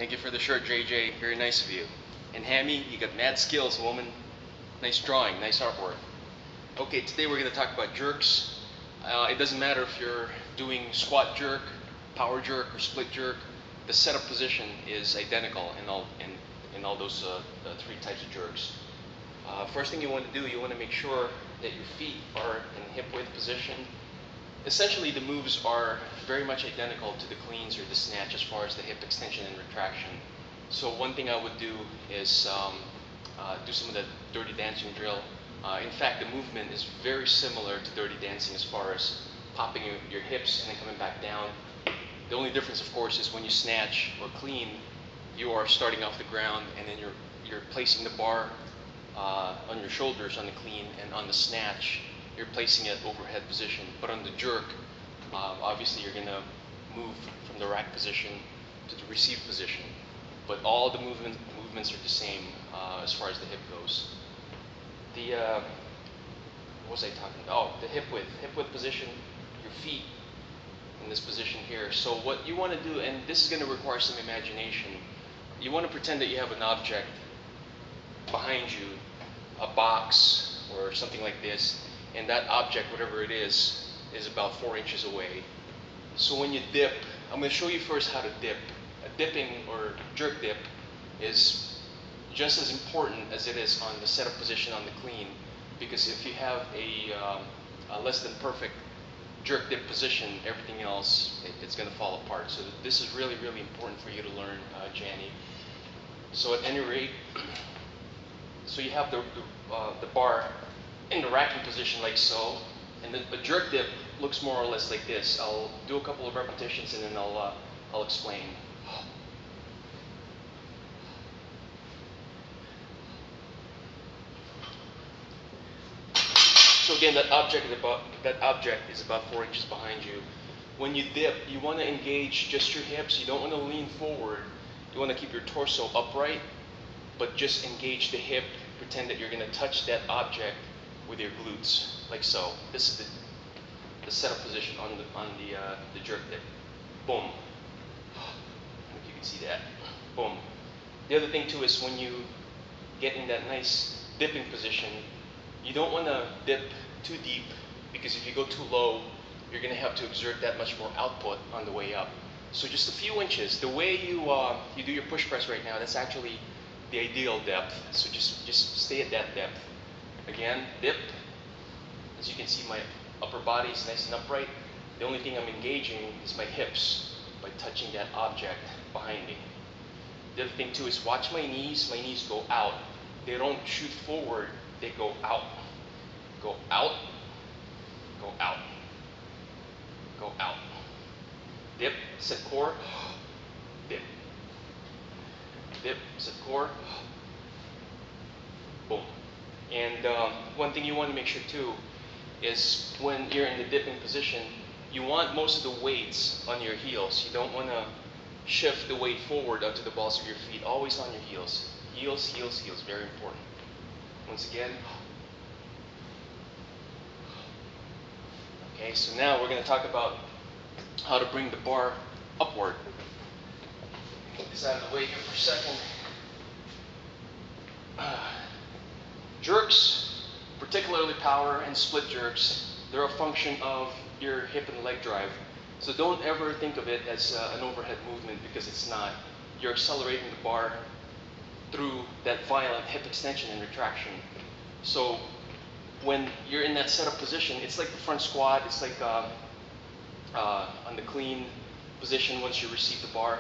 Thank you for the shirt, JJ. Very nice of you. And Hammy, you got mad skills, woman. Nice drawing, nice artwork. Okay, today we're going to talk about jerks. It doesn't matter if you're doing squat jerk, power jerk, or split jerk. The setup position is identical in all those three types of jerks. First thing you want to do, you want to make sure that your feet are in hip width position. Essentially, the moves are very much identical to the cleans or the snatch as far as the hip extension and retraction. So one thing I would do is do some of the Dirty Dancing drill. In fact, the movement is very similar to Dirty Dancing as far as popping your hips and then coming back down. The only difference, of course, is when you snatch or clean, you are starting off the ground and then you're placing the bar on your shoulders on the clean, and on the snatch, you're placing it overhead position. But on the jerk, obviously you're going to move from the rack position to the receive position. But all the movements are the same as far as the hip goes. What was I talking about? Oh, the hip width position, your feet in this position here. So what you want to do, and this is going to require some imagination, you want to pretend that you have an object behind you, a box or something like this, and that object, whatever it is about 4 inches away. So when you dip, I'm going to show you first how to dip. A dipping or jerk dip is just as important as it is on the setup position on the clean, because if you have a less than perfect jerk dip position, everything else, it's going to fall apart. So this is really, really important for you to learn, Janny. So at any rate, so you have the bar in the racking position like so, and the jerk dip looks more or less like this. I'll do a couple of repetitions and then I'll explain. So again, that object is about 4 inches behind you. When you dip, you want to engage just your hips. You don't want to lean forward. You want to keep your torso upright, but just engage the hip. Pretend that you're going to touch that object with your glutes, like so. This is the setup position on the jerk dip. Boom. I hope you can see that. Boom. The other thing too is when you get in that nice dipping position, you don't want to dip too deep, because if you go too low, you're going to have to exert that much more output on the way up. So just a few inches. The way you do your push press right now, that's actually the ideal depth. So just stay at that depth. Again, dip. As you can see, my upper body is nice and upright. The only thing I'm engaging is my hips by touching that object behind me. The other thing too is watch my knees. My knees go out. They don't shoot forward. They go out. Go out. Go out. Go out. Dip, set core. Dip. Dip, set core. Boom. And one thing you want to make sure too is when you're in the dipping position, you want most of the weights on your heels. You don't want to shift the weight forward onto the balls of your feet. Always on your heels. Heels, heels, heels. Very important. Once again. Okay, so now we're going to talk about how to bring the bar upward. Get this out of the way here for a second. Jerks, particularly power and split jerks, they're a function of your hip and leg drive. So don't ever think of it as an overhead movement, because it's not. You're accelerating the bar through that violent hip extension and retraction. So when you're in that setup position, it's like the front squat. It's like on the clean position once you receive the bar.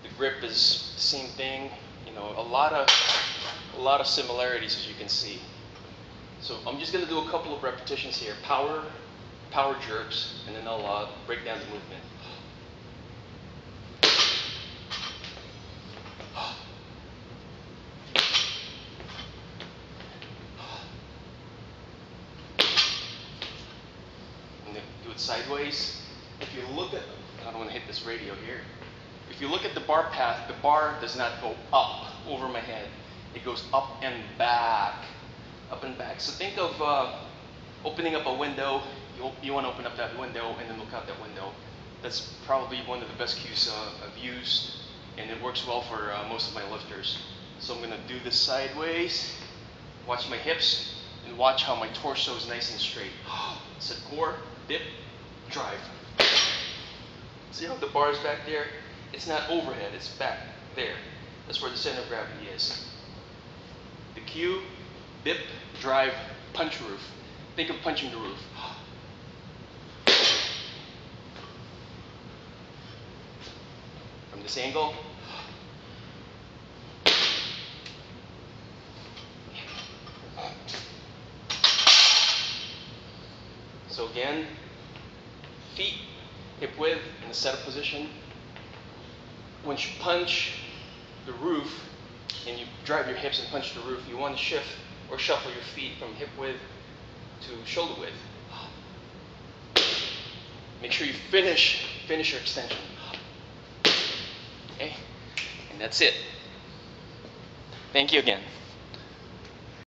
The grip is the same thing. You know, a lot of similarities, as you can see. So I'm just going to do a couple of repetitions here. Power jerks, and then I'll break down the movement. Do it sideways. If you look at, I don't want to hit this radio here. If you look at the bar path, the bar does not go up over my head. It goes up and back. Up and back. So think of opening up a window. You want to open up that window and then look out that window. That's probably one of the best cues I've used. and it works well for most of my lifters. So I'm gonna do this sideways, watch my hips, and watch how my torso is nice and straight. Set core, dip, drive. See how the bar is back there? It's not overhead, it's back there. That's where the center of gravity is. The cue, dip, drive, punch roof. Think of punching the roof. From this angle. So again, feet hip width in a setup position. Once you punch the roof and you drive your hips and punch the roof, you want to shift or shuffle your feet from hip width to shoulder width. Make sure you finish your extension. Okay? And that's it. Thank you again.